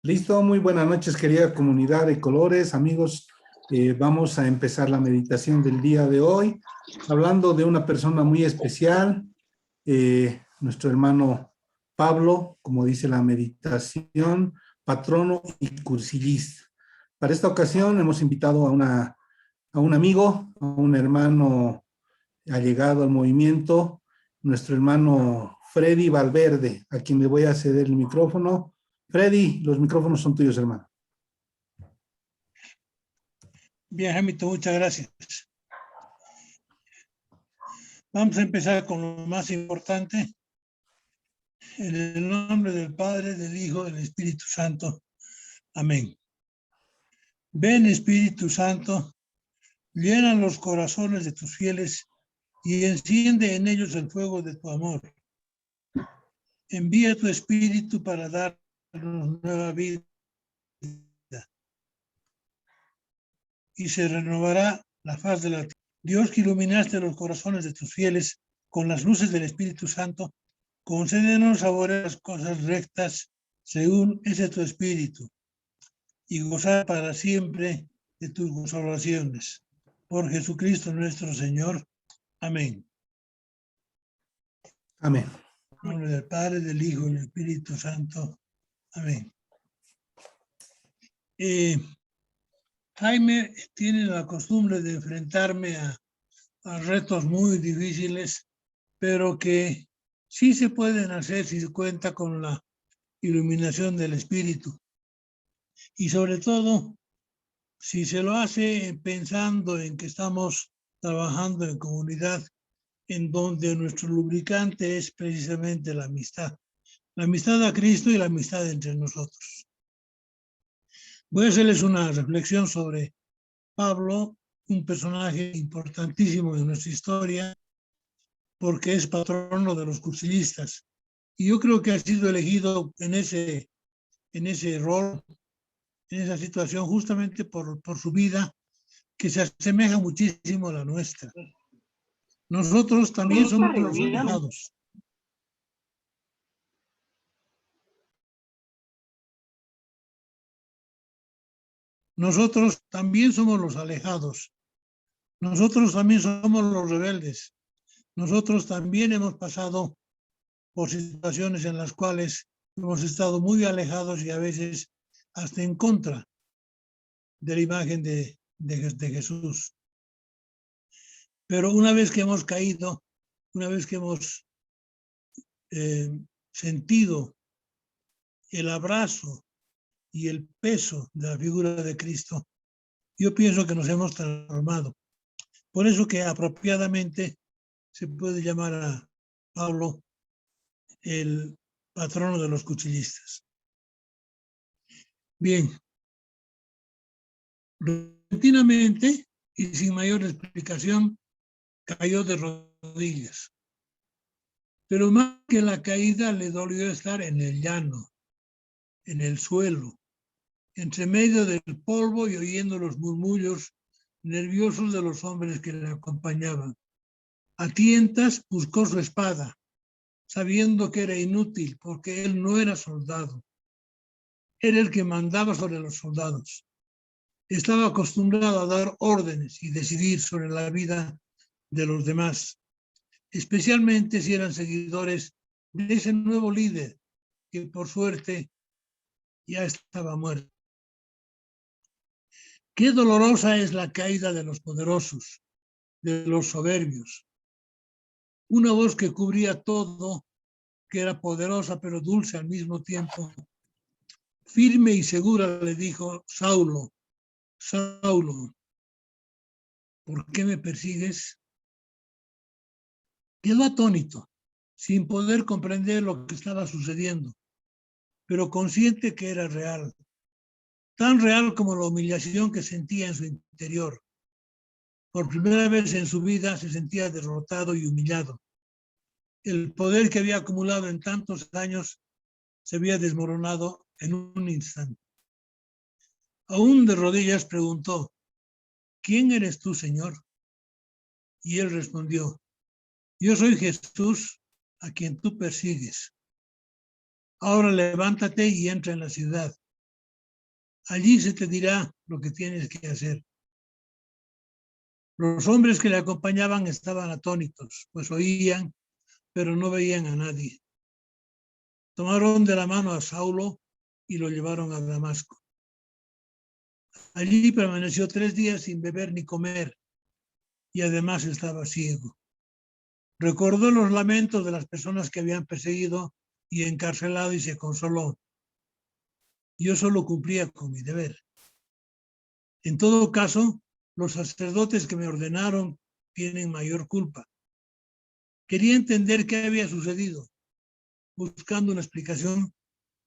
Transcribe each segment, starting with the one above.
Listo, muy buenas noches, querida comunidad de colores, amigos. Vamos a empezar la meditación del día de hoy, hablando de una persona muy especial, nuestro hermano Pablo, como dice la meditación, patrono y cursillista. Para esta ocasión hemos invitado a un amigo, a un hermano allegado al movimiento, nuestro hermano Freddy Valverde, a quien le voy a ceder el micrófono. Freddy, los micrófonos son tuyos, hermano. Bien, Hamilton, muchas gracias. Vamos a empezar con lo más importante. En el nombre del Padre, del Hijo, del Espíritu Santo. Amén. Ven, Espíritu Santo, llena los corazones de tus fieles y enciende en ellos el fuego de tu amor. Envía tu Espíritu para darnos nueva vida y se renovará la faz de la tierra. Dios, que iluminaste los corazones de tus fieles con las luces del Espíritu Santo, concédenos saborear las cosas rectas según ese tu Espíritu y gozar para siempre de tus consolaciones. Por Jesucristo nuestro Señor. Amén. Amén. En nombre del Padre, del Hijo y del Espíritu Santo. Amén. Jaime tiene la costumbre de enfrentarme a retos muy difíciles, pero que sí se pueden hacer si se cuenta con la iluminación del Espíritu. Y sobre todo, si se lo hace pensando en que estamos trabajando en comunidad, en donde nuestro lubricante es precisamente la amistad a Cristo y la amistad entre nosotros. Voy a hacerles una reflexión sobre Pablo, un personaje importantísimo en nuestra historia, porque es patrono de los cursillistas. Y yo creo que ha sido elegido en ese rol, en esa situación, justamente por su vida, que se asemeja muchísimo a la nuestra. Nosotros también somos los alejados. Nosotros también somos los alejados. Nosotros también somos los rebeldes. Nosotros también hemos pasado por situaciones en las cuales hemos estado muy alejados y a veces hasta en contra de la imagen de Jesús. Pero una vez que hemos caído, una vez que hemos sentido el abrazo y el peso de la figura de Cristo, yo pienso que nos hemos transformado. Por eso que apropiadamente se puede llamar a Pablo el patrono de los cuchillistas. Bien. Repentinamente y sin mayor explicación, cayó de rodillas. Pero más que la caída, le dolió estar en el llano, en el suelo, entre medio del polvo y oyendo los murmullos nerviosos de los hombres que le acompañaban. A tientas buscó su espada, sabiendo que era inútil porque él no era soldado. Era el que mandaba sobre los soldados. Estaba acostumbrado a dar órdenes y decidir sobre la vida de los demás, especialmente si eran seguidores de ese nuevo líder que por suerte ya estaba muerto. Qué dolorosa es la caída de los poderosos, de los soberbios. Una voz que cubría todo, que era poderosa pero dulce al mismo tiempo, firme y segura le dijo: Saulo, Saulo, ¿por qué me persigues? Quedó atónito, sin poder comprender lo que estaba sucediendo, pero consciente que era real, tan real como la humillación que sentía en su interior. Por primera vez en su vida se sentía derrotado y humillado. El poder que había acumulado en tantos años se había desmoronado en un instante. Aún de rodillas preguntó: ¿quién eres tú, Señor? Y él respondió: yo soy Jesús, a quien tú persigues. Ahora levántate y entra en la ciudad, Allí se te dirá lo que tienes que hacer. Los hombres que le acompañaban estaban atónitos, pues oían, pero no veían a nadie. Tomaron de la mano a Saulo y lo llevaron a Damasco. Allí permaneció 3 días sin beber ni comer, y además estaba ciego. Recordó los lamentos de las personas que habían perseguido y encarcelado y se consoló. Yo solo cumplía con mi deber. En todo caso, los sacerdotes que me ordenaron tienen mayor culpa. Quería entender qué había sucedido. Buscando una explicación,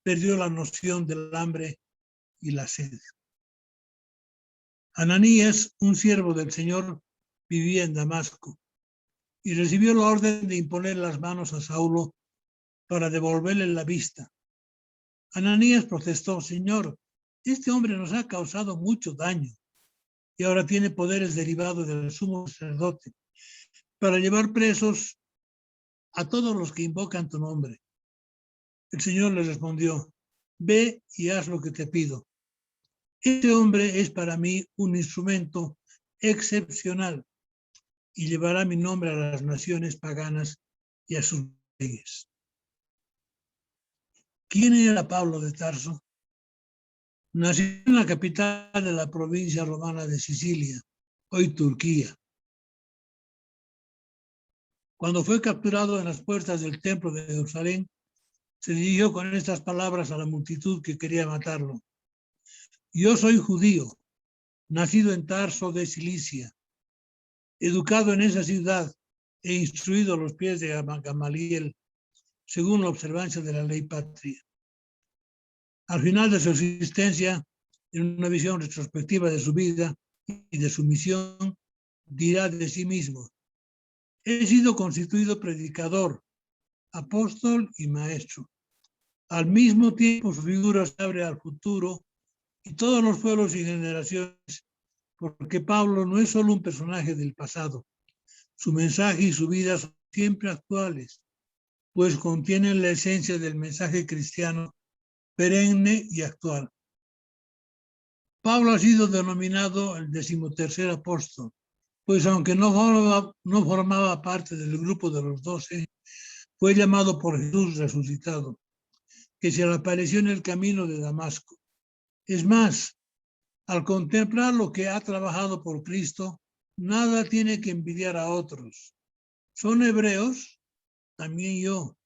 perdió la noción del hambre y la sed. Ananías, un siervo del Señor, vivía en Damasco y recibió la orden de imponer las manos a Saulo para devolverle la vista. Ananías protestó: Señor, este hombre nos ha causado mucho daño y ahora tiene poderes derivados del sumo sacerdote para llevar presos a todos los que invocan tu nombre. El Señor le respondió: ve y haz lo que te pido. Este hombre es para mí un instrumento excepcional y llevará mi nombre a las naciones paganas y a sus reyes. ¿Quién era Pablo de Tarso? Nació en la capital de la provincia romana de Sicilia, hoy Turquía. Cuando fue capturado en las puertas del templo de Jerusalén, se dirigió con estas palabras a la multitud que quería matarlo: yo soy judío, nacido en Tarso de Cilicia, educado en esa ciudad e instruido a los pies de Gamaliel, según la observancia de la ley patria. Al final de su existencia, en una visión retrospectiva de su vida y de su misión, dirá de sí mismo: he sido constituido predicador, apóstol y maestro. Al mismo tiempo, su figura se abre al futuro y todos los pueblos y generaciones, porque Pablo no es solo un personaje del pasado. Su mensaje y su vida son siempre actuales, pues contienen la esencia del mensaje cristiano perenne y actual. Pablo ha sido denominado el 13º apóstol, pues aunque no formaba parte del grupo de los 12, fue llamado por Jesús resucitado, que se le apareció en el camino de Damasco. Es más, al contemplar lo que ha trabajado por Cristo, nada tiene que envidiar a otros. ¿Son hebreos? También yo.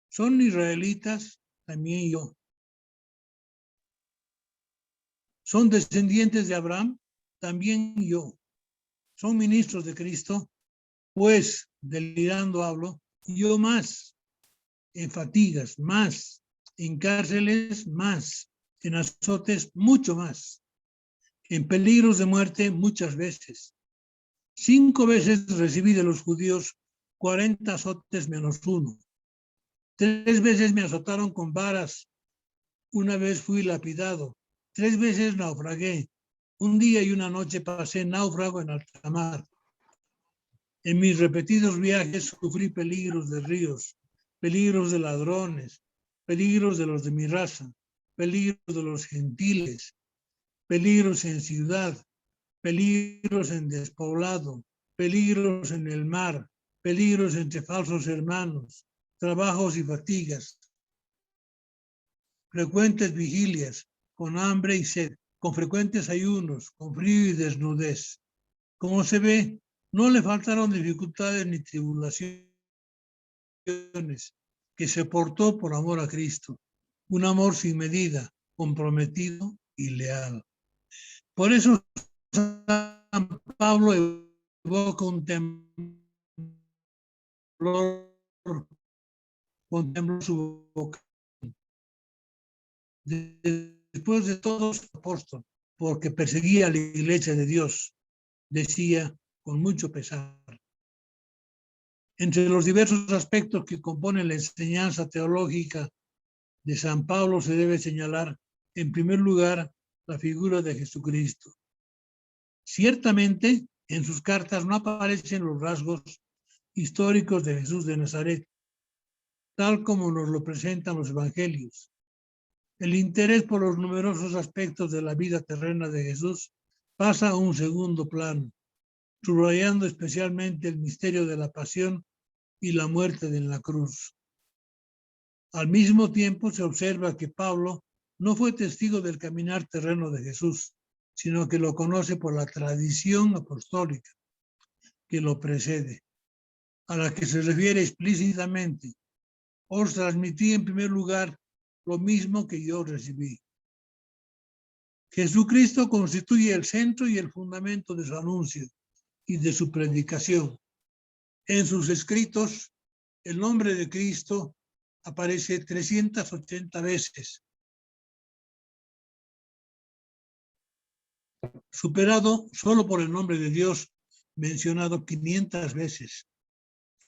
¿Son israelitas? También yo. ¿Son descendientes de Abraham? También yo. ¿Son ministros de Cristo? Pues, delirando hablo, yo más. En fatigas, más. En cárceles, más. En azotes, mucho más. En peligros de muerte, muchas veces. 5 veces recibí de los judíos 40 azotes menos 1. 3 veces me azotaron con varas. Una vez fui lapidado. 3 veces naufragué. Un día y una noche pasé náufrago en alta mar. En mis repetidos viajes sufrí peligros de ríos, peligros de ladrones, peligros de los de mi raza, peligros de los gentiles, peligros en ciudad, peligros en despoblado, peligros en el mar, peligros entre falsos hermanos, trabajos y fatigas, frecuentes vigilias, con hambre y sed, con frecuentes ayunos, con frío y desnudez. Como se ve, no le faltaron dificultades ni tribulaciones, que soportó por amor a Cristo, un amor sin medida, comprometido y leal. Por eso San Pablo evoca un temblor, contempló su boca. Después de todos, apóstol, porque perseguía a la iglesia de Dios, decía con mucho pesar. Entre los diversos aspectos que componen la enseñanza teológica de San Pablo se debe señalar, en primer lugar, la figura de Jesucristo. Ciertamente, en sus cartas no aparecen los rasgos históricos de Jesús de Nazaret, tal como nos lo presentan los evangelios. El interés por los numerosos aspectos de la vida terrena de Jesús pasa a un segundo plano, subrayando especialmente el misterio de la pasión y la muerte en la cruz. Al mismo tiempo se observa que Pablo no fue testigo del caminar terreno de Jesús, sino que lo conoce por la tradición apostólica que lo precede, a la que se refiere explícitamente: os transmití en primer lugar lo mismo que yo recibí. Jesucristo constituye el centro y el fundamento de su anuncio y de su predicación. En sus escritos, el nombre de Cristo aparece 380 veces, superado solo por el nombre de Dios, mencionado 500 veces.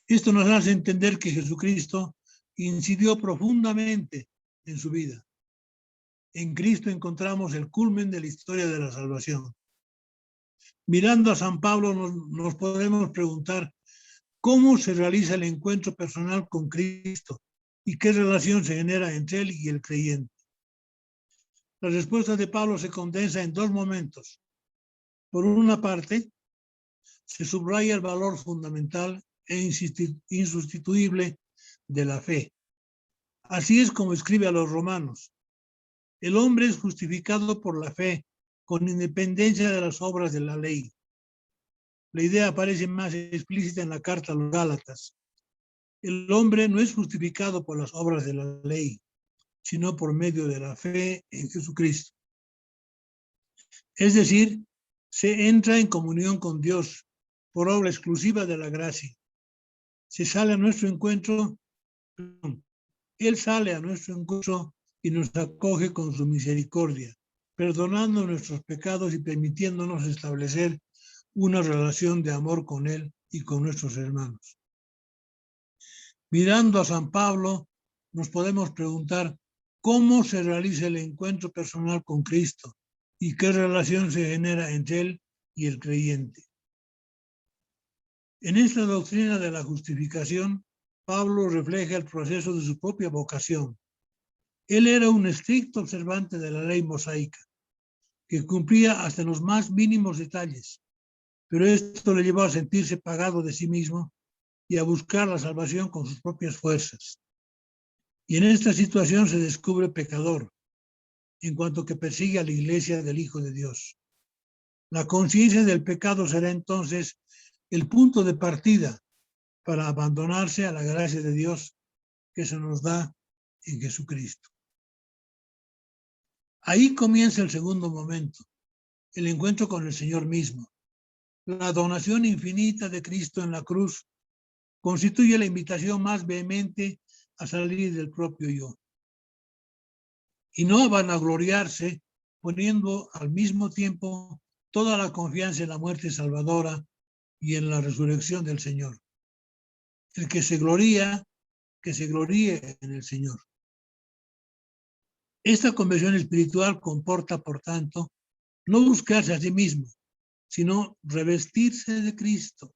Esto nos hace entender que Jesucristo incidió profundamente en su vida. En Cristo encontramos el culmen de la historia de la salvación. Mirando a San Pablo nos podemos preguntar cómo se realiza el encuentro personal con Cristo y qué relación se genera entre él y el creyente. La respuesta de Pablo se condensa en dos momentos. Por una parte, se subraya el valor fundamental e insustituible de la fe. Así es como escribe a los romanos: el hombre es justificado por la fe, con independencia de las obras de la ley. La idea aparece más explícita en la carta a los Gálatas. El hombre no es justificado por las obras de la ley, sino por medio de la fe en Jesucristo. Es decir, se entra en comunión con Dios por obra exclusiva de la gracia. Se sale a nuestro encuentro, Él sale a nuestro encuentro y nos acoge con su misericordia, perdonando nuestros pecados y permitiéndonos establecer una relación de amor con Él y con nuestros hermanos. Mirando a San Pablo, nos podemos preguntar cómo se realiza el encuentro personal con Cristo y qué relación se genera entre Él y el creyente. En esta doctrina de la justificación, Pablo refleja el proceso de su propia vocación. Él era un estricto observante de la ley mosaica, que cumplía hasta los más mínimos detalles, pero esto le llevó a sentirse pagado de sí mismo y a buscar la salvación con sus propias fuerzas. Y en esta situación se descubre pecador, en cuanto que persigue a la iglesia del Hijo de Dios. La conciencia del pecado será entonces el punto de partida para abandonarse a la gracia de Dios que se nos da en Jesucristo. Ahí comienza el segundo momento, el encuentro con el Señor mismo. La donación infinita de Cristo en la cruz constituye la invitación más vehemente a salir del propio yo y no a vanagloriarse, poniendo al mismo tiempo toda la confianza en la muerte salvadora y en la resurrección del Señor. El que se gloría, que se gloríe en el Señor. Esta conversión espiritual comporta, por tanto, no buscarse a sí mismo, sino revestirse de Cristo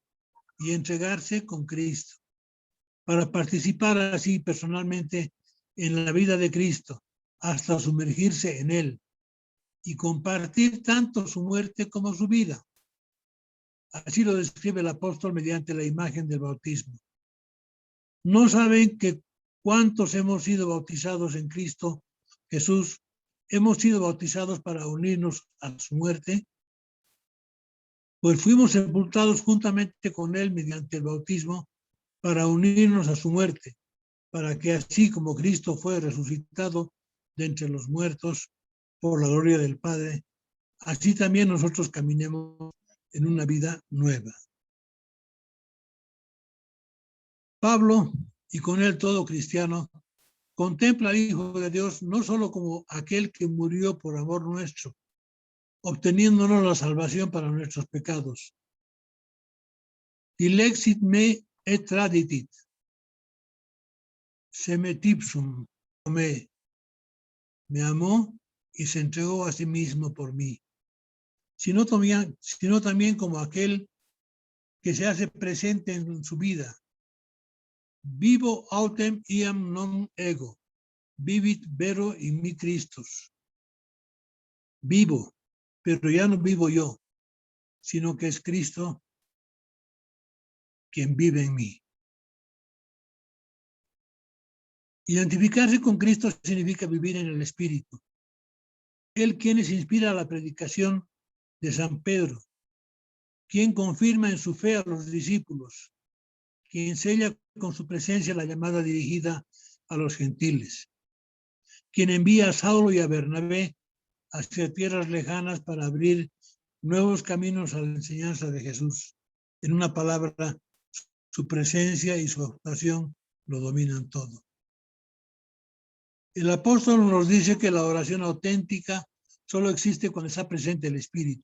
y entregarse con Cristo, para participar así personalmente en la vida de Cristo, hasta sumergirse en Él y compartir tanto su muerte como su vida. Así lo describe el apóstol mediante la imagen del bautismo. ¿No saben que cuántos hemos sido bautizados en Cristo Jesús, hemos sido bautizados para unirnos a su muerte? Pues fuimos sepultados juntamente con Él mediante el bautismo para unirnos a su muerte, para que así como Cristo fue resucitado de entre los muertos por la gloria del Padre, así también nosotros caminemos en una vida nueva. Pablo, y con él todo cristiano, contempla al Hijo de Dios no solo como aquel que murió por amor nuestro, obteniéndonos la salvación para nuestros pecados. Dilexit me et traditit, semetipsum me amó y se entregó a sí mismo por mí, sino también como aquel que se hace presente en su vida. Vivo autem iam non ego, vivit vero in mi Christus. Vivo, pero ya no vivo yo, sino que es Cristo quien vive en mí. Identificarse con Cristo significa vivir en el Espíritu. Él quien inspira la predicación de San Pedro, quien confirma en su fe a los discípulos, quien sella con su presencia la llamada dirigida a los gentiles, quien envía a Saulo y a Bernabé hacia tierras lejanas para abrir nuevos caminos a la enseñanza de Jesús. En una palabra, su presencia y su actuación lo dominan todo. El apóstol nos dice que la oración auténtica solo existe cuando está presente el Espíritu.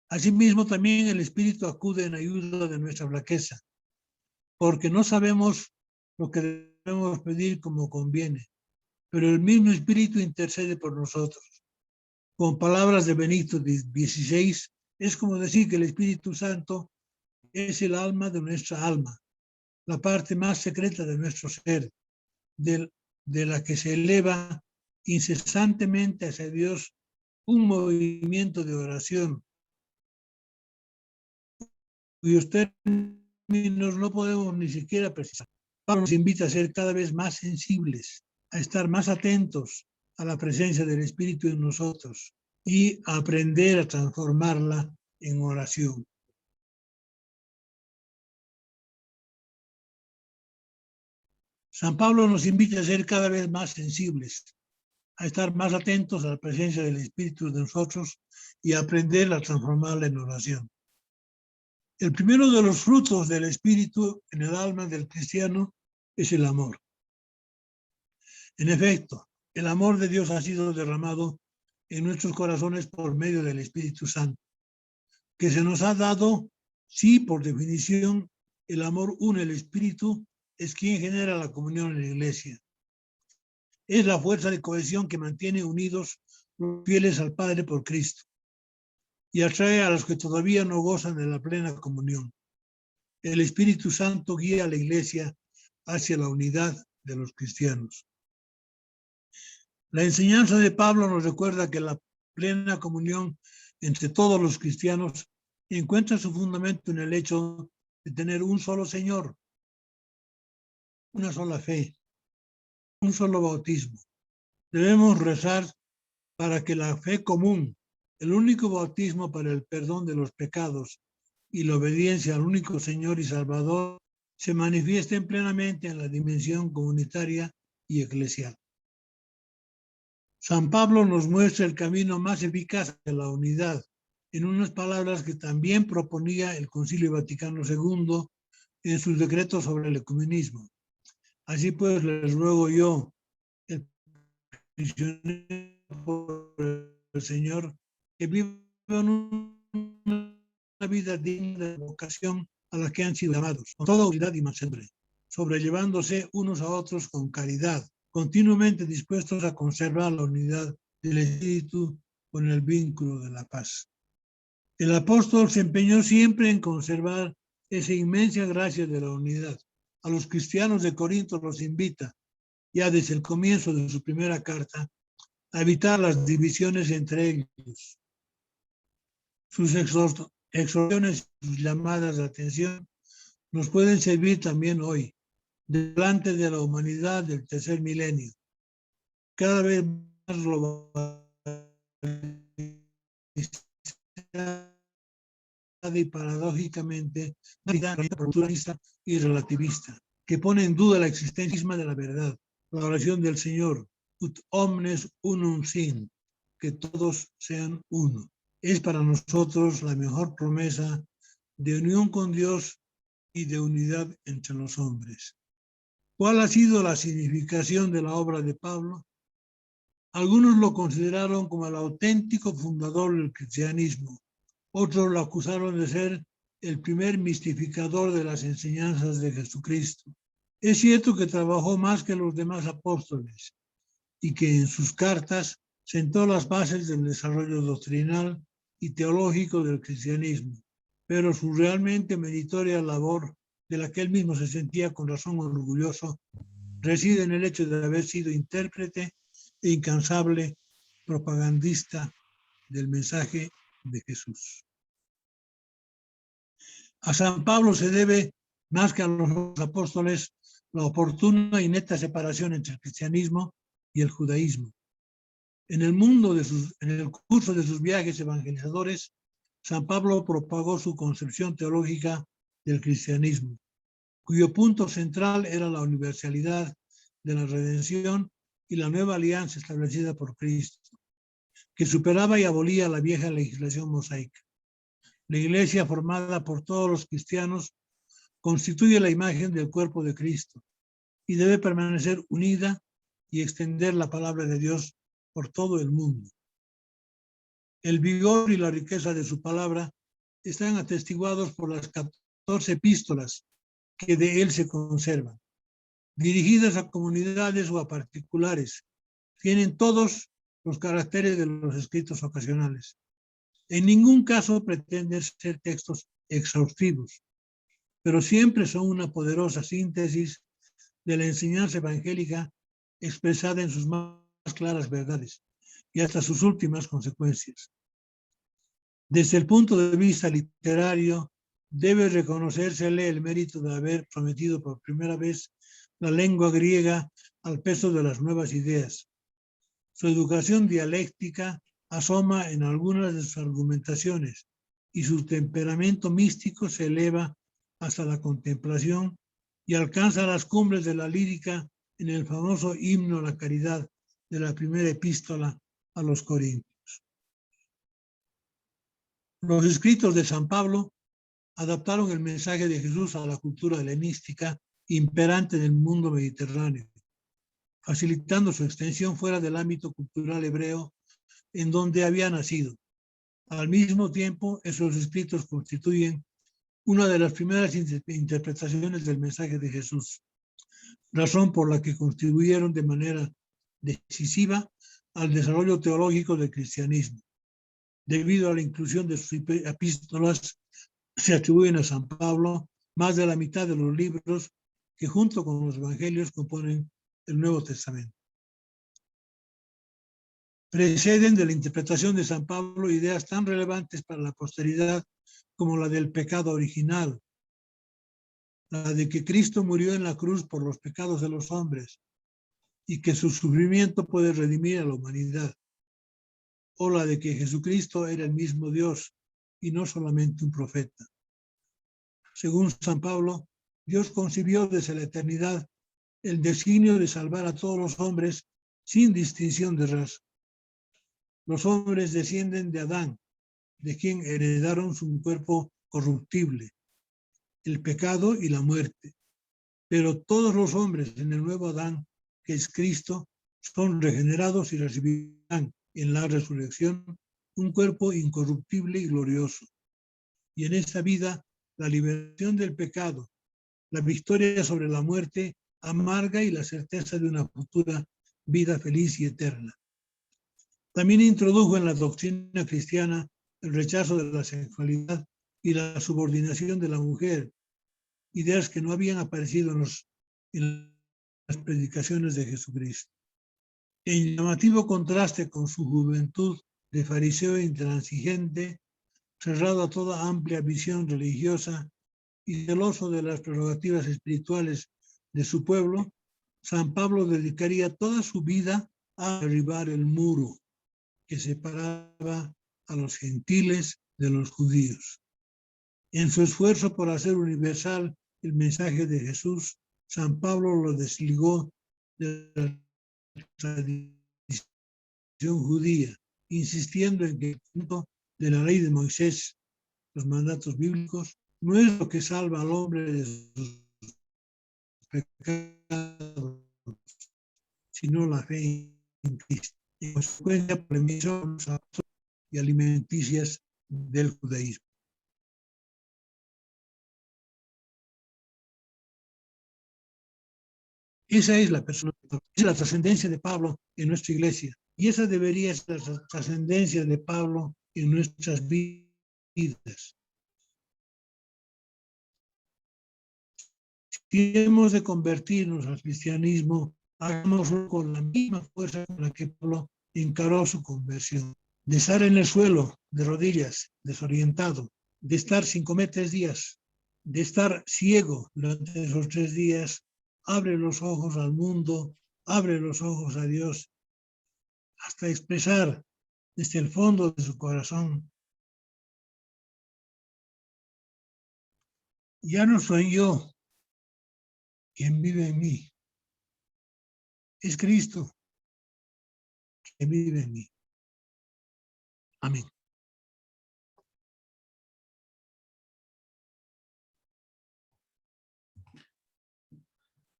Asimismo, también el Espíritu acude en ayuda de nuestra flaqueza, porque no sabemos lo que debemos pedir como conviene, pero el mismo Espíritu intercede por nosotros. Con palabras de Benedicto XVI, es como decir que el Espíritu Santo es el alma de nuestra alma, la parte más secreta de nuestro ser, de la que se eleva incesantemente hacia Dios un movimiento de oración, cuyos términos no podemos ni siquiera precisar. Pablo nos invita a ser cada vez más sensibles, a estar más atentos a la presencia del Espíritu en nosotros y a aprender a transformarla en oración. San Pablo nos invita a ser cada vez más sensibles, a estar más atentos a la presencia del Espíritu de nosotros y a aprender a transformarla en oración. El primero de los frutos del Espíritu en el alma del cristiano es el amor. En efecto, el amor de Dios ha sido derramado en nuestros corazones por medio del Espíritu Santo, que se nos ha dado, sí, por definición, el amor une el Espíritu, es quien genera la comunión en la iglesia. Es la fuerza de cohesión que mantiene unidos los fieles al Padre por Cristo y atrae a los que todavía no gozan de la plena comunión. El Espíritu Santo guía a la iglesia hacia la unidad de los cristianos. La enseñanza de Pablo nos recuerda que la plena comunión entre todos los cristianos encuentra su fundamento en el hecho de tener un solo Señor, una sola fe, un solo bautismo. Debemos rezar para que la fe común, el único bautismo para el perdón de los pecados y la obediencia al único Señor y Salvador se manifiesten plenamente en la dimensión comunitaria y eclesial. San Pablo nos muestra el camino más eficaz de la unidad, en unas palabras que también proponía el Concilio Vaticano II en sus decretos sobre el ecumenismo. Así pues, les ruego yo, el prisionero por el Señor, que vivan una vida digna de vocación a la que han sido llamados, con toda humildad y mansedumbre, sobrellevándose unos a otros con caridad, continuamente dispuestos a conservar la unidad del Espíritu con el vínculo de la paz. El apóstol se empeñó siempre en conservar esa inmensa gracia de la unidad. A los cristianos de Corinto los invita, ya desde el comienzo de su primera carta, a evitar las divisiones entre ellos. Sus exhortaciones y sus llamadas de atención nos pueden servir también hoy, delante de la humanidad del tercer milenio, cada vez más globalizada y paradójicamente oportunista y relativista, que pone en duda la existencia misma de la verdad. La oración del Señor, ut omnes unum sint, que todos sean uno, es para nosotros la mejor promesa de unión con Dios y de unidad entre los hombres. ¿Cuál ha sido la significación de la obra de Pablo? Algunos lo consideraron como el auténtico fundador del cristianismo. Otros lo acusaron de ser el primer mistificador de las enseñanzas de Jesucristo. Es cierto que trabajó más que los demás apóstoles y que en sus cartas sentó las bases del desarrollo doctrinal y teológico del cristianismo, pero su realmente meritoria labor, de la que él mismo se sentía con razón orgulloso, reside en el hecho de haber sido intérprete e incansable propagandista del mensaje de Jesús. A San Pablo se debe, más que a los apóstoles, la oportuna y neta separación entre el cristianismo y el judaísmo. En el curso de sus viajes evangelizadores, San Pablo propagó su concepción teológica del cristianismo, cuyo punto central era la universalidad de la redención y la nueva alianza establecida por Cristo, que superaba y abolía la vieja legislación mosaica. La iglesia, formada por todos los cristianos, constituye la imagen del cuerpo de Cristo y debe permanecer unida y extender la palabra de Dios por todo el mundo. El vigor y la riqueza de su palabra están atestiguados por las 14 epístolas que de él se conservan, dirigidas a comunidades o a particulares. Tienen todos los caracteres de los escritos ocasionales. En ningún caso pretenden ser textos exhaustivos, pero siempre son una poderosa síntesis de la enseñanza evangélica expresada en sus más claras verdades y hasta sus últimas consecuencias. Desde el punto de vista literario, debe reconocérsele el mérito de haber sometido por primera vez la lengua griega al peso de las nuevas ideas. Su educación dialéctica asoma en algunas de sus argumentaciones y su temperamento místico se eleva hasta la contemplación y alcanza las cumbres de la lírica en el famoso himno a la caridad de la primera epístola a los Corintios. Los escritos de San Pablo adaptaron el mensaje de Jesús a la cultura helenística imperante en el mundo mediterráneo, facilitando su extensión fuera del ámbito cultural hebreo en donde había nacido. Al mismo tiempo, esos escritos constituyen una de las primeras interpretaciones del mensaje de Jesús, razón por la que contribuyeron de manera decisiva al desarrollo teológico del cristianismo. Debido a la inclusión de sus epístolas, se atribuyen a San Pablo más de la mitad de los libros que junto con los evangelios componen el Nuevo Testamento. Preceden de la interpretación de San Pablo ideas tan relevantes para la posteridad como la del pecado original, la de que Cristo murió en la cruz por los pecados de los hombres y que su sufrimiento puede redimir a la humanidad, o la de que Jesucristo era el mismo Dios y no solamente un profeta. Según San Pablo, Dios concibió desde la eternidad el designio de salvar a todos los hombres sin distinción de raza. Los hombres descienden de Adán, de quien heredaron su cuerpo corruptible, el pecado y la muerte. Pero todos los hombres en el nuevo Adán, que es Cristo, son regenerados y recibirán en la resurrección un cuerpo incorruptible y glorioso. Y en esta vida, la liberación del pecado, la victoria sobre la muerte amarga y la certeza de una futura vida feliz y eterna. También introdujo en la doctrina cristiana el rechazo de la sexualidad y la subordinación de la mujer, ideas que no habían aparecido en las predicaciones de Jesucristo. En llamativo contraste con su juventud de fariseo intransigente, cerrado a toda amplia visión religiosa y celoso de las prerrogativas espirituales de su pueblo, San Pablo dedicaría toda su vida a derribar el muro que separaba a los gentiles de los judíos. En su esfuerzo por hacer universal el mensaje de Jesús, San Pablo lo desligó de la tradición judía, insistiendo en que el punto de la ley de Moisés, los mandatos bíblicos, no es lo que salva al hombre de sus pecados, sino la fe en Cristo. En consecuencia, premisa y alimenticias del judaísmo. Esa es la persona, es la trascendencia de Pablo en nuestra iglesia. Y esa debería ser la trascendencia de Pablo en nuestras vidas. Si hemos de convertirnos al cristianismo, hagámoslo con la misma fuerza con la que Pablo encaró su conversión. De estar en el suelo, de rodillas, desorientado, de estar sin comer 3 días, de estar ciego durante esos 3 días, abre los ojos al mundo, abre los ojos a Dios, hasta expresar desde el fondo de su corazón: ya no soy yo quien vive en mí, es Cristo quien vive en mí. Amén.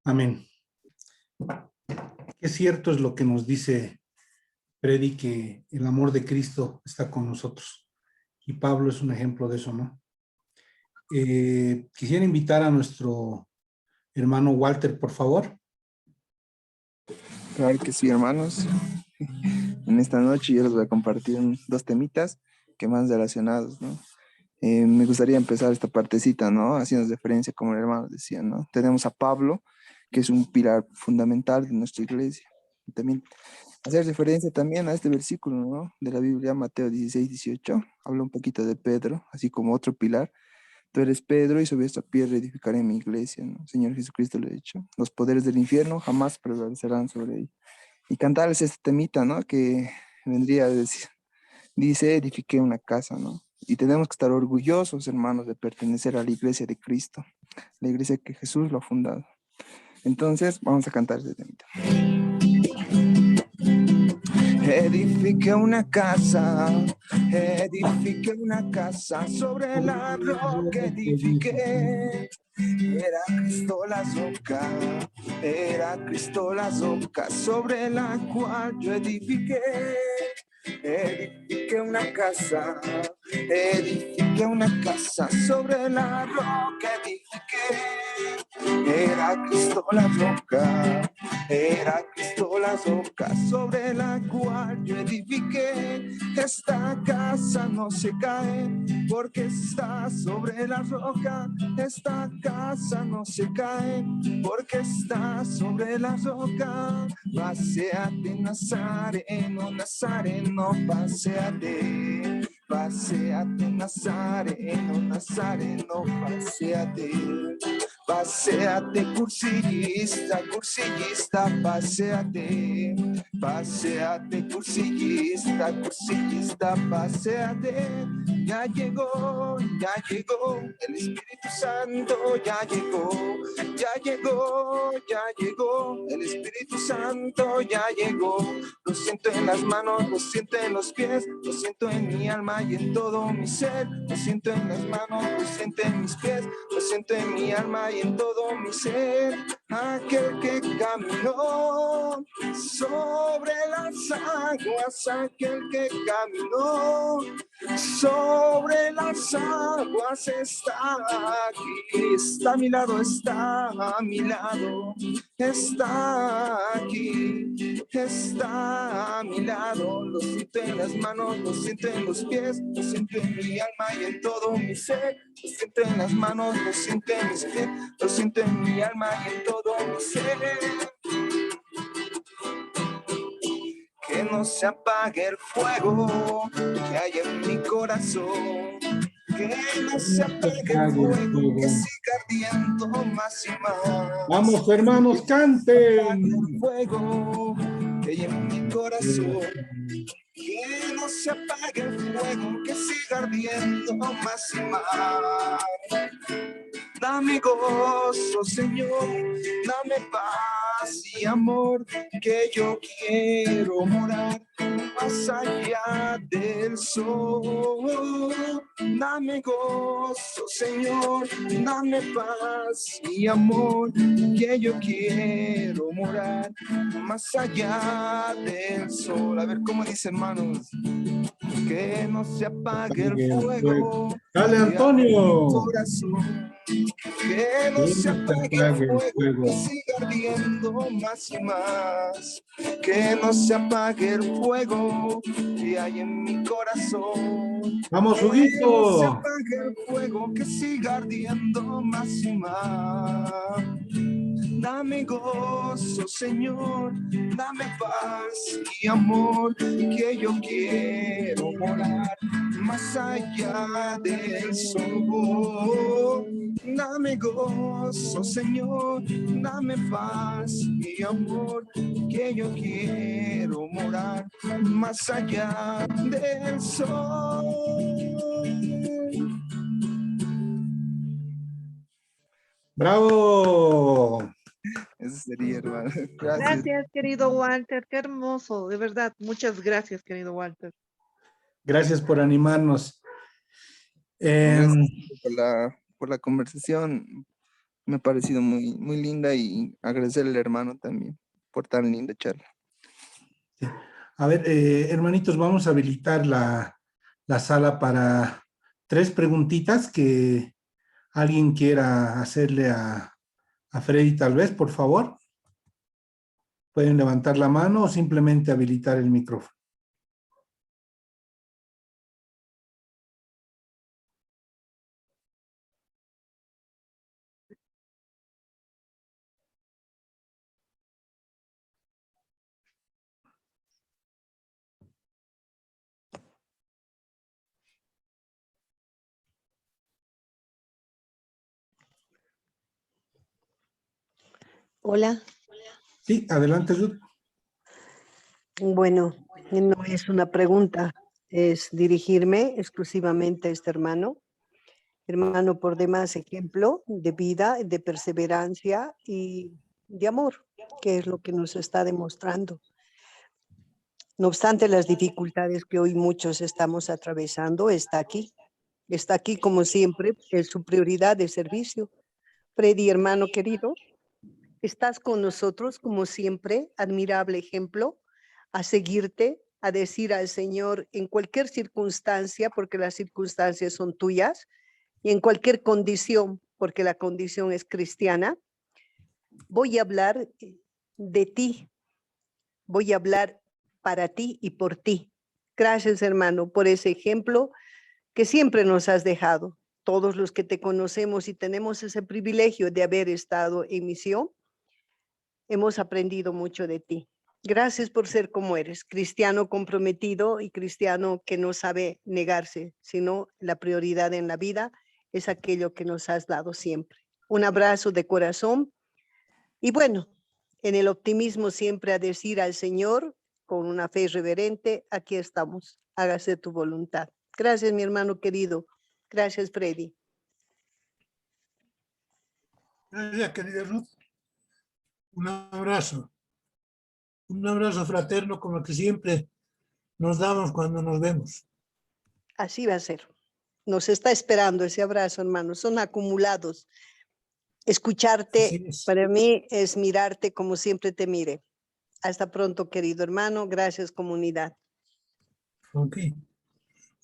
Amén. Qué cierto es lo que nos dice Freddy, que el amor de Cristo está con nosotros. Y Pablo es un ejemplo de eso, ¿no? Quisiera invitar a nuestro hermano Walter, por favor. Claro que sí, hermanos. En esta noche yo les voy a compartir 2 temitas que más relacionados, ¿no? Me gustaría empezar esta partecita, ¿no? Haciendo referencia, como el hermano decía, ¿no? Tenemos a Pablo, que es un pilar fundamental de nuestra iglesia. Y también hacer referencia también a este versículo, ¿no? De la Biblia, Mateo 16:18. Habla un poquito de Pedro, así como otro pilar. Tú eres Pedro y sobre esta piedra edificaré mi iglesia, ¿no? Señor Jesucristo le ha dicho. Los poderes del infierno jamás prevalecerán sobre ella. Y cantarles este temita, ¿no? Que vendría a decir, dice, edifiqué una casa, ¿no? Y tenemos que estar orgullosos, hermanos, de pertenecer a la iglesia de Cristo, la iglesia que Jesús lo ha fundado. Entonces, vamos a cantar este temita. Edifiqué una casa sobre la roca edifiqué. Era Cristo la roca sobre la cual yo edifiqué. Edifiqué una casa sobre la roca edifiqué. Era Cristo la roca sobre la cual yo edifiqué. Esta casa no se cae porque está sobre la roca. Esta casa no se cae porque está sobre la roca. Paséate, Nazareno, Nazareno, paséate. Paséate, Nazareno, Nazareno, paséate. Paséate, cursillista, cursillista, paséate. Paséate, cursillista, cursillista, paséate. Ya llegó el Espíritu Santo, ya llegó el Espíritu Santo, ya llegó. Lo siento en las manos, lo siento en los pies, lo siento en mi alma y en todo mi ser. Lo siento en las manos, lo siento en mis pies, lo siento en mi alma y en todo mi ser. Aquel que caminó sobre las aguas, aquel que caminó sobre las aguas está aquí, está a mi lado, está a mi lado, está aquí, está a mi lado. Lo siento en las manos, lo siento en los pies, lo siento en mi alma y en todo mi ser. Lo siento en las manos, lo siento en mis pies, lo siento en mi alma y en todo mi ser. Que no se apague el fuego que hay en mi corazón. Que no se apague el fuego, que siga ardiendo más y más. Vamos, hermanos, canten. El fuego que hay en mi corazón. Que no se apague el fuego, que siga ardiendo más y más. Dame gozo, Señor, dame paz y amor, que yo quiero morar más allá del sol. Dame gozo, Señor, dame paz y amor, que yo quiero morar más allá del sol. A ver, ¿cómo dice, hermanos? Que no se apague el fuego. Dale, Antonio. Que no se apague el fuego, que siga ardiendo más y más. Que no se apague el fuego que hay en mi corazón. Vamos, Huguito. Que no se Huguito. apague el fuego, que siga ardiendo más y más. Dame gozo, Señor, dame paz y amor, que yo quiero volar más allá del sol. Dame gozo, Señor, dame paz y amor, que yo quiero morar más allá del sol. ¡Bravo! Eso sería, hermano. Gracias. Gracias, querido Walter. Qué hermoso, de verdad. Muchas gracias, querido Walter. Gracias por animarnos. Gracias por la conversación. Me ha parecido muy, muy linda y agradecerle al hermano también por tan linda charla. A ver, hermanitos, vamos a habilitar la sala para 3 preguntitas que alguien quiera hacerle a Freddy, tal vez, por favor. Pueden levantar la mano o simplemente habilitar el micrófono. Hola, Sí, adelante, Ruth. bueno, no es una pregunta, es dirigirme exclusivamente a este hermano por demás ejemplo de vida, de perseverancia y de amor, que es lo que nos está demostrando. No obstante las dificultades que hoy muchos estamos atravesando, está aquí como siempre, es su prioridad de servicio. Freddy, hermano querido, estás con nosotros como siempre, admirable ejemplo, a seguirte, a decir al Señor en cualquier circunstancia, porque las circunstancias son tuyas, y en cualquier condición, porque la condición es cristiana. Voy a hablar de ti, voy a hablar para ti y por ti. Gracias, hermano, por ese ejemplo que siempre nos has dejado. Todos los que te conocemos y tenemos ese privilegio de haber estado en misión, hemos aprendido mucho de ti. Gracias por ser como eres, cristiano comprometido y cristiano que no sabe negarse, sino la prioridad en la vida es aquello que nos has dado siempre. Un abrazo de corazón y bueno, en el optimismo siempre a decir al Señor con una fe reverente, aquí estamos, hágase tu voluntad. Gracias, mi hermano querido. Gracias, Freddy. Gracias, querida Ruth. Un abrazo fraterno como el que siempre nos damos cuando nos vemos. Así va a ser. Nos está esperando ese abrazo, hermano. Son acumulados. Escucharte para mí es mirarte como siempre te mire. Hasta pronto, querido hermano. Gracias, comunidad. Ok,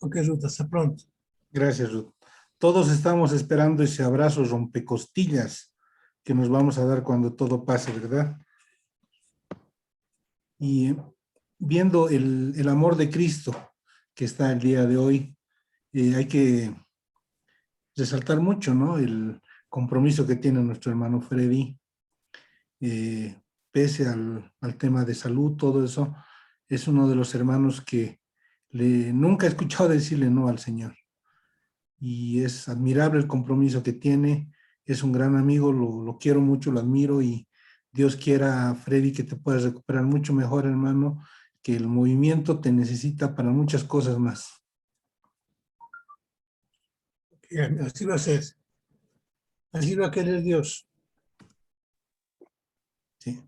Ruth, hasta pronto. Gracias, Ruth. Todos estamos esperando ese abrazo rompecostillas que nos vamos a dar cuando todo pase, ¿verdad? Y viendo el amor de Cristo que está el día de hoy, hay que resaltar mucho, ¿no? El compromiso que tiene nuestro hermano Freddy, pese al tema de salud, todo eso, es uno de los hermanos que nunca he escuchado decirle no al Señor. Y es admirable el compromiso que tiene, es un gran amigo, lo quiero mucho, lo admiro y Dios quiera, Freddy, que te puedas recuperar mucho mejor, hermano, que el movimiento te necesita para muchas cosas más. Así va a ser. Así va a querer Dios. Sí.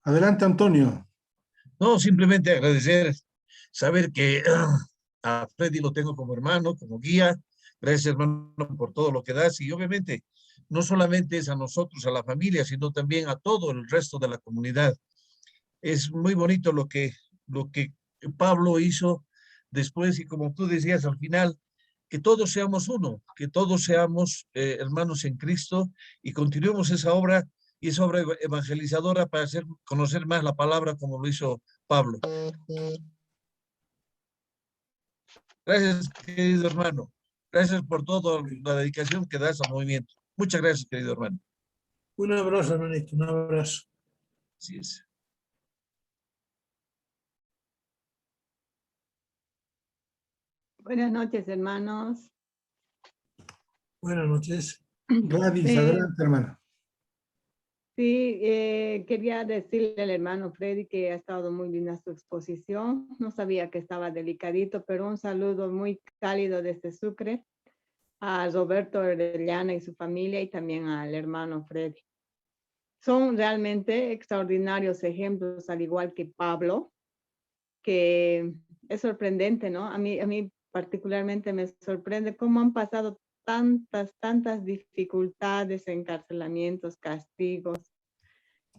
Adelante, Antonio. No, simplemente agradecer, saber que a Freddy lo tengo como hermano, como guía. Gracias, hermano, por todo lo que das. Y obviamente, no solamente es a nosotros, a la familia, sino también a todo el resto de la comunidad. Es muy bonito lo que Pablo hizo después y como tú decías al final, que todos seamos uno, que todos seamos hermanos en Cristo y continuemos esa obra y esa obra evangelizadora para conocer más la palabra como lo hizo Pablo. Gracias, querido hermano. Gracias por toda la dedicación que das al movimiento. Muchas gracias, querido hermano. Un abrazo, hermanito, un abrazo. Así es. Buenas noches, hermanos. Buenas noches. Gladys, Eh, adelante, hermana. Sí, quería decirle al hermano Freddy que ha estado muy linda su exposición. No sabía que estaba delicadito, pero un saludo muy cálido desde Sucre a Roberto Orellana y su familia y también al hermano Freddy. Son realmente extraordinarios ejemplos, al igual que Pablo, que es sorprendente, ¿no? A mí particularmente me sorprende cómo han pasado tantas dificultades, encarcelamientos, castigos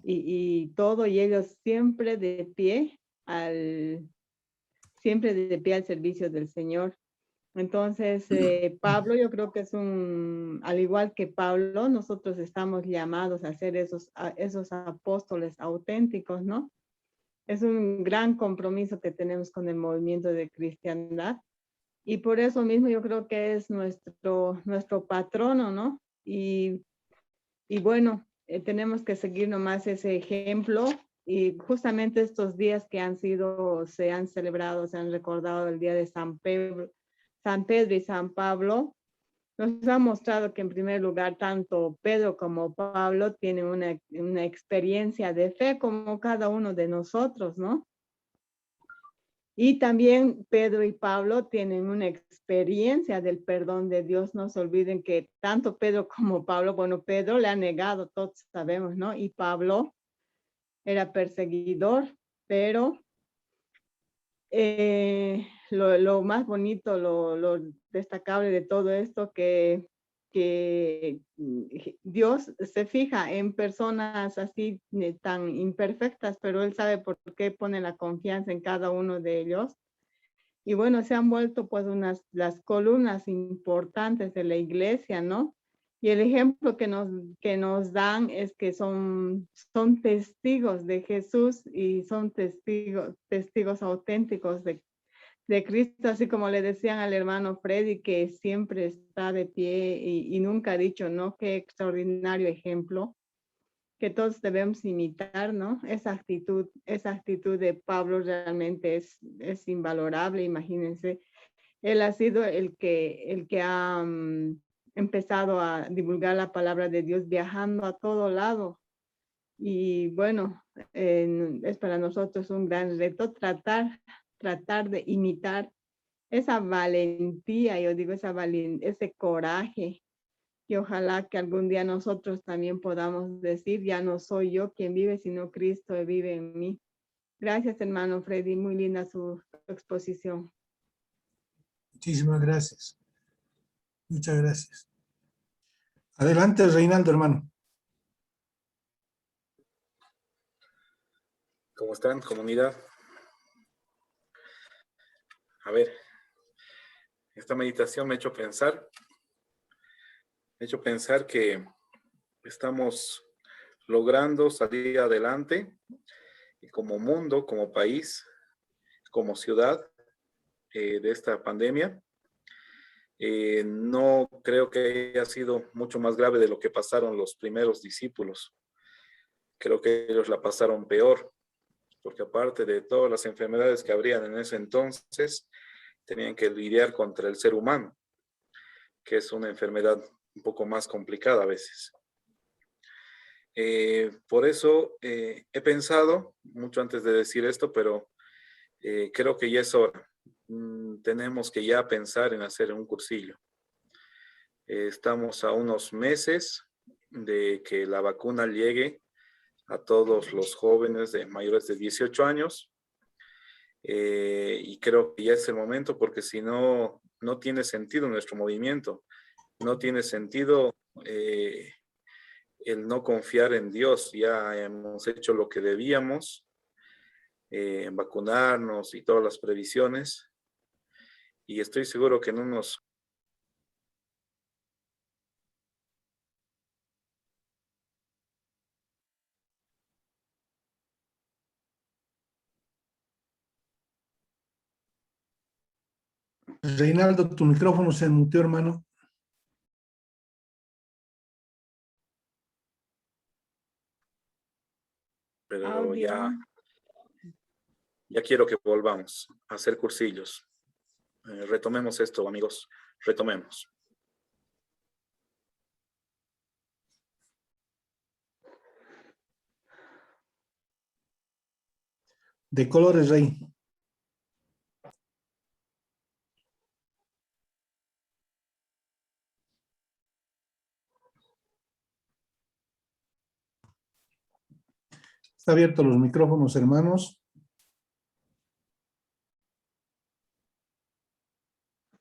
y todo, y ellos siempre de pie al servicio del Señor. Entonces, Pablo, yo creo que al igual que Pablo, nosotros estamos llamados a ser esos apóstoles auténticos, ¿no? Es un gran compromiso que tenemos con el movimiento de cristiandad. Y por eso mismo yo creo que es nuestro patrono, ¿no? Y bueno, tenemos que seguir nomás ese ejemplo. Y justamente estos días que se han celebrado, se han recordado el día de San Pedro y San Pablo, nos ha mostrado que en primer lugar tanto Pedro como Pablo tienen una experiencia de fe como cada uno de nosotros, ¿no? Y también Pedro y Pablo tienen una experiencia del perdón de Dios. No se olviden que tanto Pedro como Pablo, bueno, Pedro le ha negado, todos sabemos, ¿no? Y Pablo era perseguidor, pero lo más bonito, lo destacable de todo esto, que Dios se fija en personas así tan imperfectas, pero Él sabe por qué pone la confianza en cada uno de ellos. Y bueno, se han vuelto pues las columnas importantes de la iglesia, ¿no? Y el ejemplo que nos dan es que son testigos de Jesús y son testigos auténticos de Cristo, así como le decían al hermano Freddy, que siempre está de pie y nunca ha dicho, ¿no? Qué extraordinario ejemplo que todos debemos imitar, ¿no? Esa actitud de Pablo realmente es invalorable, imagínense. Él ha sido el que ha empezado a divulgar la palabra de Dios viajando a todo lado. Y bueno, es para nosotros un gran reto tratar de imitar esa valentía, yo digo, ese coraje, y ojalá que algún día nosotros también podamos decir, ya no soy yo quien vive, sino Cristo vive en mí. Gracias, hermano Freddy, muy linda su exposición. Muchísimas gracias. Muchas gracias. Adelante, Reinaldo, hermano. ¿Cómo están, comunidad? A ver, esta meditación me ha hecho pensar que estamos logrando salir adelante y como mundo, como país, como ciudad de esta pandemia. No creo que haya sido mucho más grave de lo que pasaron los primeros discípulos. Creo que ellos la pasaron peor, porque aparte de todas las enfermedades que habrían en ese entonces, tenían que lidiar contra el ser humano, que es una enfermedad un poco más complicada a veces. Por eso he pensado, mucho antes de decir esto, pero creo que ya es hora. Tenemos que ya pensar en hacer un cursillo. Estamos a unos meses de que la vacuna llegue a todos los jóvenes de mayores de 18 años. Y creo que ya es el momento, porque si no, no tiene sentido nuestro movimiento. No tiene sentido el no confiar en Dios. Ya hemos hecho lo que debíamos, vacunarnos y todas las previsiones. Y estoy seguro que en unos... Reinaldo, tu micrófono se muteó, hermano. pero ya quiero que volvamos a hacer cursillos. Retomemos esto, amigos, retomemos. De colores, Rey. Está abierto los micrófonos, hermanos.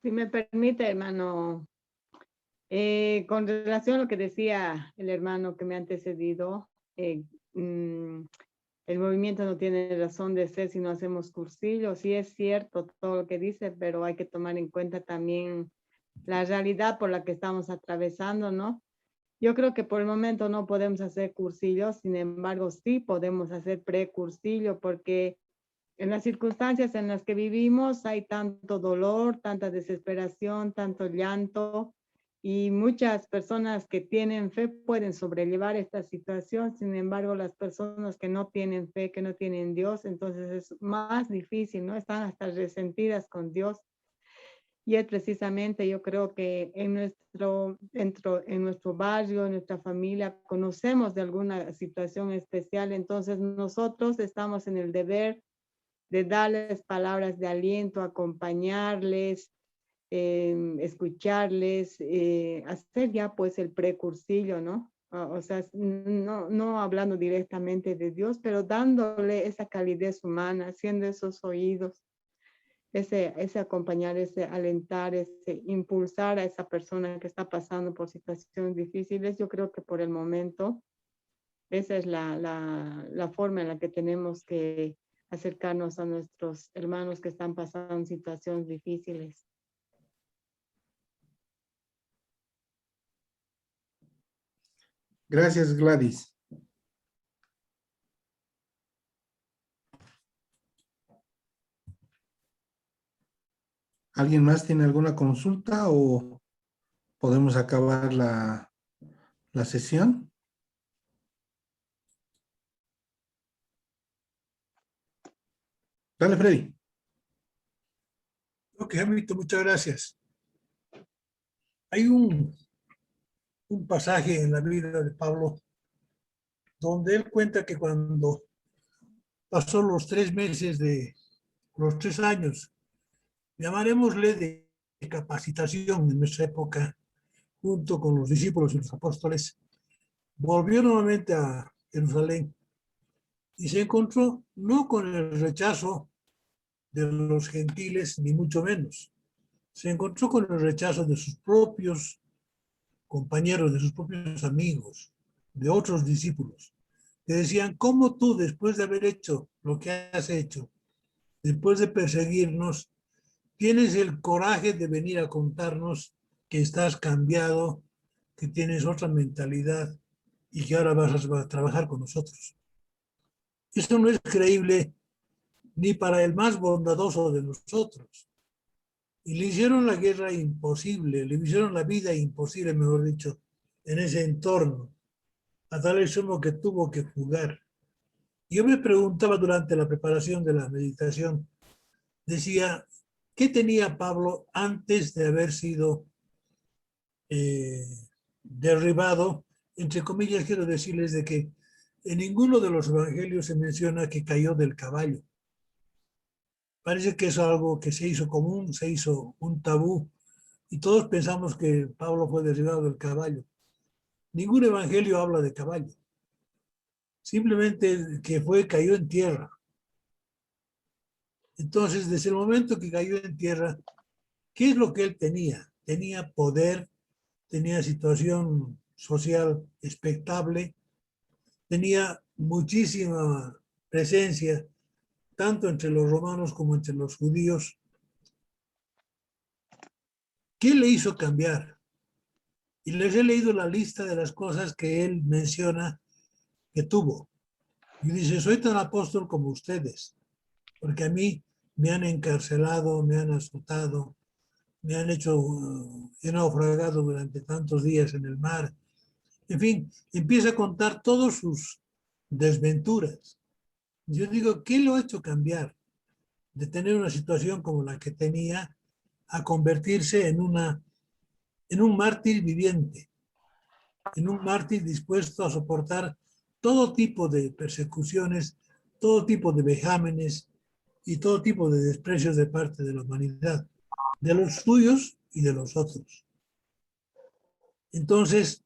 Si me permite, hermano, con relación a lo que decía el hermano que me ha antecedido, el movimiento no tiene razón de ser si no hacemos cursillos. Sí es cierto todo lo que dice, pero hay que tomar en cuenta también la realidad por la que estamos atravesando, ¿no? Yo creo que por el momento no podemos hacer cursillos, sin embargo sí podemos hacer precursillo, porque en las circunstancias en las que vivimos hay tanto dolor, tanta desesperación, tanto llanto, y muchas personas que tienen fe pueden sobrellevar esta situación. Sin embargo, las personas que no tienen fe, que no tienen Dios, entonces es más difícil, ¿no? Están hasta resentidas con Dios. Y es precisamente, yo creo que en nuestro barrio, en nuestra familia, conocemos de alguna situación especial, entonces nosotros estamos en el deber de darles palabras de aliento, acompañarles, escucharles, hacer ya pues el precursillo, ¿no? O sea, no hablando directamente de Dios, pero dándole esa calidez humana, haciendo esos oídos, ese acompañar, ese alentar, ese impulsar a esa persona que está pasando por situaciones difíciles. Yo creo que por el momento esa es la forma en la que tenemos que acercarnos a nuestros hermanos que están pasando situaciones difíciles. Gracias, Gladys. ¿Alguien más tiene alguna consulta o podemos acabar la sesión? Dale, Freddy. Ok, Hamilton, muchas gracias. Hay un pasaje en la vida de Pablo donde él cuenta que cuando pasó los 3 meses los 3 años, llamaremosle de capacitación en nuestra época, junto con los discípulos y los apóstoles, volvió nuevamente a Jerusalén y se encontró no con el rechazo de los gentiles, ni mucho menos. Se encontró con el rechazo de sus propios compañeros, de sus propios amigos, de otros discípulos, que decían: ¿cómo tú, después de haber hecho lo que has hecho, después de perseguirnos, tienes el coraje de venir a contarnos que estás cambiado, que tienes otra mentalidad y que ahora vas a trabajar con nosotros? Esto no es creíble ni para el más bondadoso de nosotros. Y le hicieron la guerra imposible, le hicieron la vida imposible, mejor dicho, en ese entorno, a tal extremo que tuvo que jugar. Yo me preguntaba durante la preparación de la meditación, decía, ¿qué tenía Pablo antes de haber sido derribado? Entre comillas, quiero decirles de que en ninguno de los evangelios se menciona que cayó del caballo. Parece que es algo que se hizo común, se hizo un tabú, y todos pensamos que Pablo fue derribado del caballo. Ningún evangelio habla de caballo. Simplemente que cayó en tierra. Entonces, desde el momento que cayó en tierra, ¿qué es lo que él tenía? Tenía poder, tenía situación social expectable, tenía muchísima presencia, tanto entre los romanos como entre los judíos. ¿Qué le hizo cambiar? Y les he leído la lista de las cosas que él menciona que tuvo. Y dice: soy tan apóstol como ustedes, porque a mí me han encarcelado, me han azotado, me han hecho, he naufragado durante tantos días en el mar. En fin, empieza a contar todos sus desventuras. Yo digo, ¿qué lo ha hecho cambiar de tener una situación como la que tenía a convertirse en un mártir viviente, en un mártir dispuesto a soportar todo tipo de persecuciones, todo tipo de vejámenes y todo tipo de desprecios de parte de la humanidad, de los suyos y de los otros? Entonces,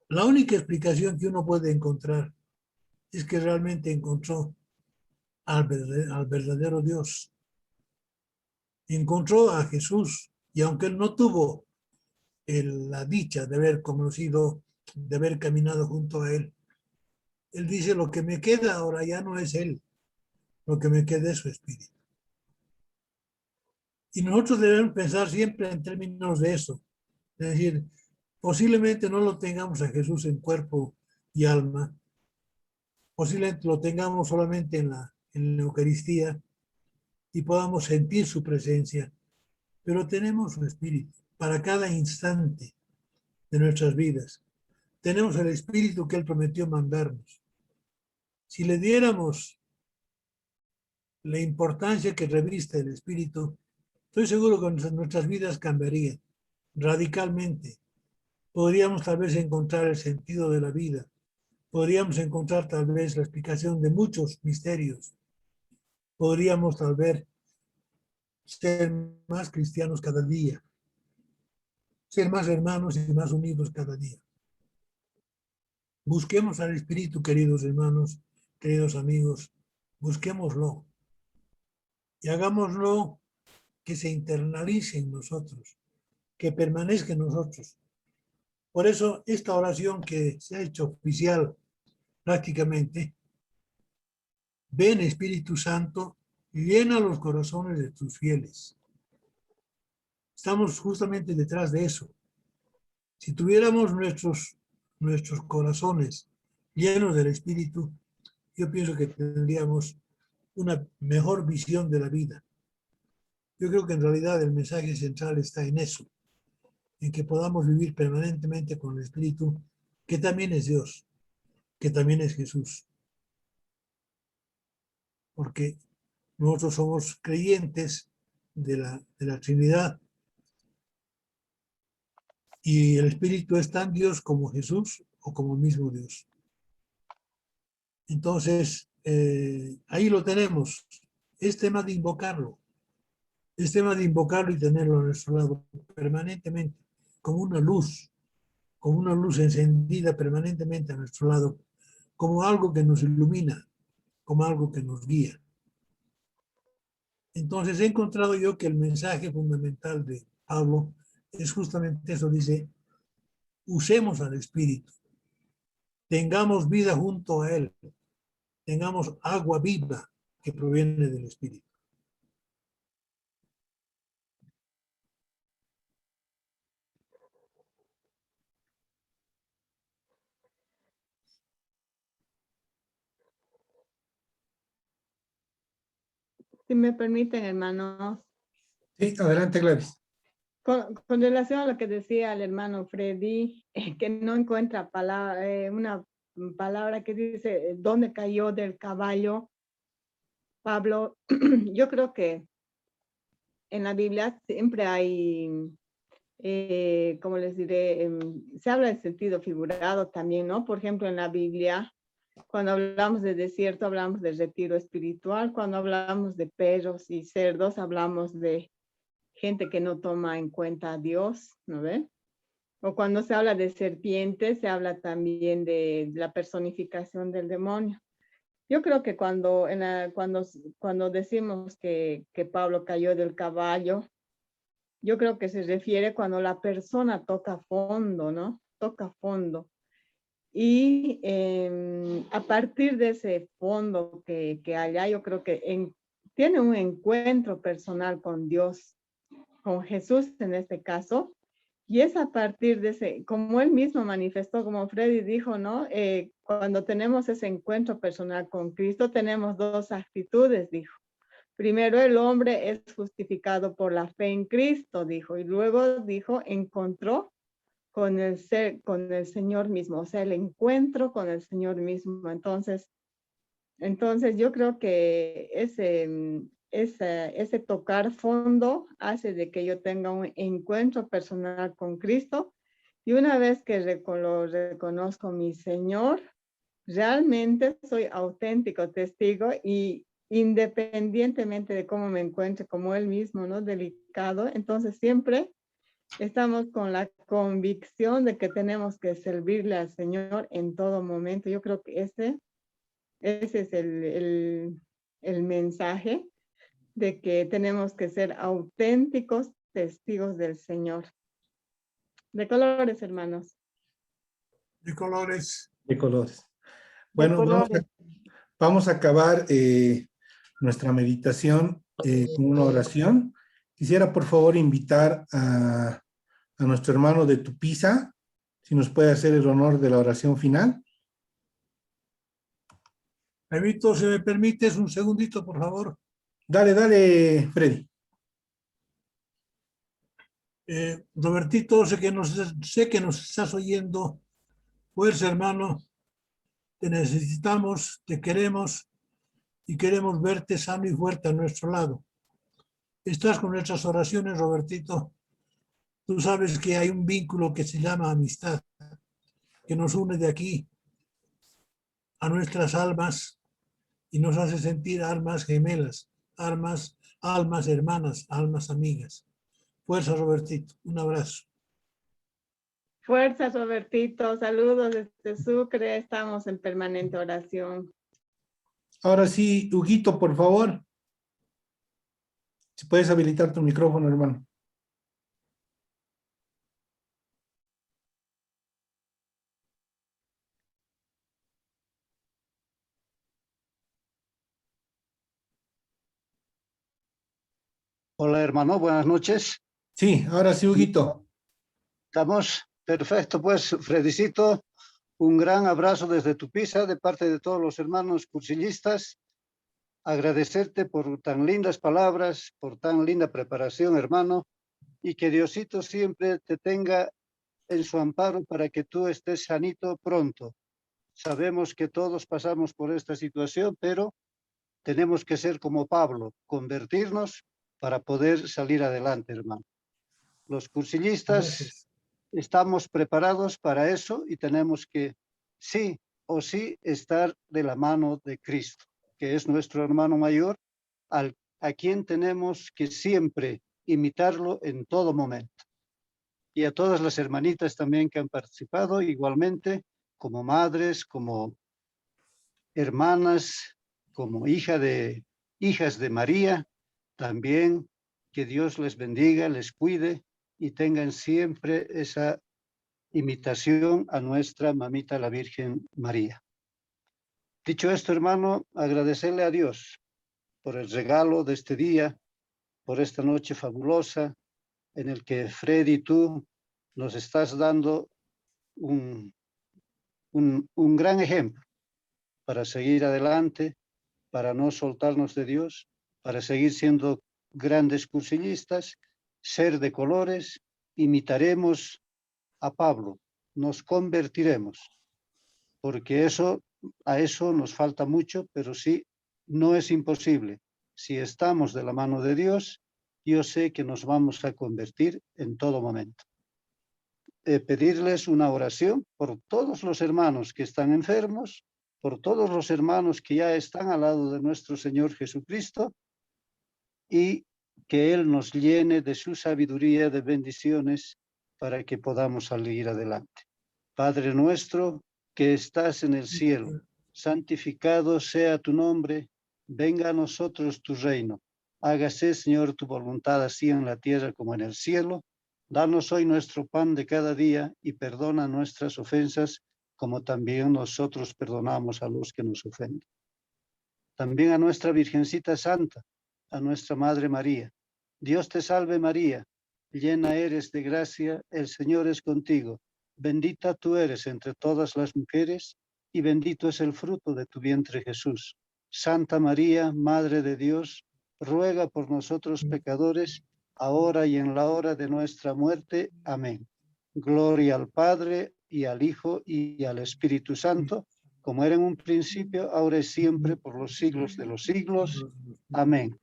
la única explicación que uno puede encontrar es que realmente encontró al verdadero Dios. Encontró a Jesús, y aunque él no tuvo la dicha de haber conocido, de haber caminado junto a él, él dice, lo que me queda ahora ya no es él, lo que me queda es su espíritu. Y nosotros debemos pensar siempre en términos de eso. Es decir, posiblemente no lo tengamos a Jesús en cuerpo y alma, posiblemente lo tengamos solamente en la Eucaristía y podamos sentir su presencia, pero tenemos su espíritu para cada instante de nuestras vidas. Tenemos el espíritu que él prometió mandarnos. Si le diéramos la importancia que reviste el espíritu, estoy seguro que nuestras vidas cambiarían radicalmente. Podríamos tal vez encontrar el sentido de la vida. Podríamos encontrar tal vez la explicación de muchos misterios. Podríamos tal vez ser más cristianos cada día. Ser más hermanos y más unidos cada día. Busquemos al Espíritu, queridos hermanos, queridos amigos. Busquémoslo. Y hagámoslo que se internalice en nosotros, que permanezca en nosotros. Por eso esta oración que se ha hecho oficial prácticamente, ven Espíritu Santo, llena los corazones de tus fieles. Estamos justamente detrás de eso. Si tuviéramos nuestros corazones llenos del Espíritu, yo pienso que tendríamos una mejor visión de la vida. Yo creo que en realidad el mensaje central está en eso, en que podamos vivir permanentemente con el Espíritu, que también es Dios, que también es Jesús. Porque nosotros somos creyentes de la Trinidad, y el Espíritu es tan Dios como Jesús o como el mismo Dios. Entonces, ahí lo tenemos. Es tema de invocarlo. Es tema de invocarlo y tenerlo a nuestro lado permanentemente, como una luz encendida permanentemente a nuestro lado, como algo que nos ilumina, como algo que nos guía. Entonces he encontrado yo que el mensaje fundamental de Pablo es justamente eso, dice, usemos al Espíritu, tengamos vida junto a Él, tengamos agua viva que proviene del Espíritu. Si me permiten, hermanos. Sí, adelante, Gladys. Con relación a lo que decía el hermano Freddy, que no encuentra una palabra que dice ¿dónde cayó del caballo Pablo? Yo creo que en la Biblia siempre hay, como les diré, se habla en sentido figurado también, ¿no? Por ejemplo, en la Biblia, cuando hablamos de desierto, hablamos de retiro espiritual. Cuando hablamos de perros y cerdos, hablamos de gente que no toma en cuenta a Dios, ¿no ven? O cuando se habla de serpientes, se habla también de la personificación del demonio. Yo creo que cuando decimos que Pablo cayó del caballo, yo creo que se refiere cuando la persona toca fondo, ¿no? Toca fondo. Y a partir de ese fondo que haya, yo creo que tiene un encuentro personal con Dios, con Jesús en este caso, y es a partir de ese, como él mismo manifestó, como Freddy dijo, ¿no? Cuando tenemos ese encuentro personal con Cristo, tenemos dos actitudes, dijo. Primero, el hombre es justificado por la fe en Cristo, dijo, y luego dijo, encontró con el ser, con el Señor mismo, o sea, el encuentro con el Señor mismo. Entonces yo creo que ese tocar fondo hace de que yo tenga un encuentro personal con Cristo, y una vez que lo reconozco mi Señor, realmente soy auténtico testigo, y independientemente de cómo me encuentre, como Él mismo, ¿no? Delicado, entonces siempre estamos con la convicción de que tenemos que servirle al Señor en todo momento. Yo creo que ese es el mensaje de que tenemos que ser auténticos testigos del Señor. De colores, hermanos. De colores. De colores. De Bueno, colores. vamos a acabar nuestra meditación con una oración. Quisiera, por favor, invitar a nuestro hermano de Tupiza, si nos puede hacer el honor de la oración final. Evito, si me permites un segundito, por favor. Dale, Freddy. Robertito, sé que nos estás oyendo. Fuerza, hermano. Te necesitamos, te queremos y queremos verte sano y fuerte a nuestro lado. Estás con nuestras oraciones, Robertito. Tú sabes que hay un vínculo que se llama amistad, que nos une de aquí a nuestras almas y nos hace sentir almas gemelas, almas hermanas, almas amigas. Fuerza, Robertito. Un abrazo. Fuerza, Robertito. Saludos desde Sucre. Estamos en permanente oración. Ahora sí, Huguito, por favor. Si puedes habilitar tu micrófono, hermano. Hola hermano, buenas noches. Sí, ahora sí, Huguito. Estamos perfecto, pues Fredicito, un gran abrazo desde Tupiza de parte de todos los hermanos cursillistas. Agradecerte por tan lindas palabras, por tan linda preparación, hermano, y que Diosito siempre te tenga en su amparo para que tú estés sanito pronto. Sabemos que todos pasamos por esta situación, pero tenemos que ser como Pablo, convertirnos para poder salir adelante, hermano. Los cursillistas estamos preparados para eso y tenemos que sí o sí estar de la mano de Cristo, que es nuestro hermano mayor, a quien tenemos que siempre imitarlo en todo momento. Y a todas las hermanitas también que han participado, igualmente, como madres, como hermanas, como hijas de María, también que Dios les bendiga, les cuide y tengan siempre esa imitación a nuestra mamita la Virgen María. Dicho esto, hermano, agradecerle a Dios por el regalo de este día, por esta noche fabulosa en el que Freddy, tú nos estás dando un gran ejemplo para seguir adelante, para no soltarnos de Dios, para seguir siendo grandes cursillistas, ser de colores, imitaremos a Pablo, nos convertiremos, porque a eso nos falta mucho, pero sí, no es imposible. Si estamos de la mano de Dios, yo sé que nos vamos a convertir en todo momento. Pedirles una oración por todos los hermanos que están enfermos, por todos los hermanos que ya están al lado de nuestro Señor Jesucristo, y que Él nos llene de su sabiduría, de bendiciones, para que podamos salir adelante. Padre nuestro que estás en el cielo, santificado sea tu nombre, venga a nosotros tu reino. Hágase, Señor, tu voluntad así en la tierra como en el cielo. Danos hoy nuestro pan de cada día y perdona nuestras ofensas, como también nosotros perdonamos a los que nos ofenden. También a nuestra Virgencita Santa, a nuestra Madre María. Dios te salve María, llena eres de gracia, el Señor es contigo. Bendita tú eres entre todas las mujeres y bendito es el fruto de tu vientre Jesús. Santa María, Madre de Dios, ruega por nosotros pecadores, ahora y en la hora de nuestra muerte. Amén. Gloria al Padre, y al Hijo, y al Espíritu Santo, como era en un principio, ahora y siempre, por los siglos de los siglos. Amén.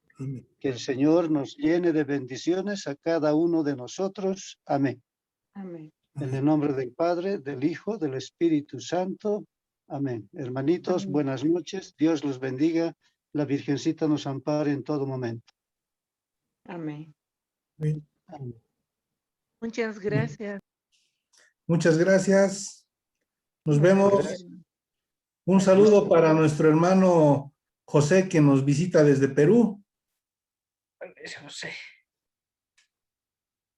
Que el Señor nos llene de bendiciones a cada uno de nosotros. Amén. Amén. En el nombre del Padre, del Hijo, del Espíritu Santo. Amén. Hermanitos, Amén. buenas noches. Dios los bendiga. La Virgencita nos ampare en todo momento. Amén. Amén. Muchas gracias. Muchas gracias. Nos Muchas vemos. gracias. Un saludo para nuestro hermano José, que nos visita desde Perú. Es José.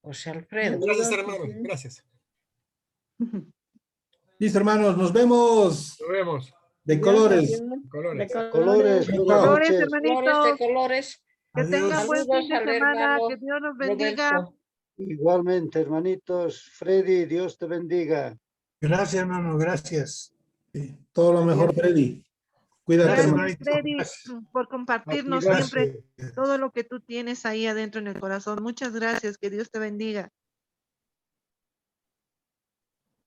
José Alfredo. Gracias, hermano. Gracias. Listo, hermanos, nos vemos. Nos vemos. De Dios, colores. Dios. Colores. De Colores, Chao. buenas Colores, noches. Colores de hermanitos. colores. Que tengan buen Saludos fin de al semana. hermano Que Dios nos bendiga. Roberto. Igualmente, hermanitos. Freddy, Dios te bendiga. Gracias, hermano. Gracias. Sí, todo lo mejor, Freddy. Cuídate, Gracias, hermano. Gracias, Freddy, por compartirnos Gracias. siempre todo lo que tú tienes ahí adentro en el corazón. Muchas gracias. Que Dios te bendiga.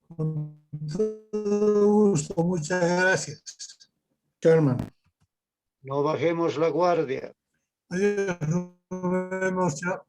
Con todo gusto. Muchas gracias. Chao, hermano. No bajemos la guardia. Adiós. Nos vemos. Chao.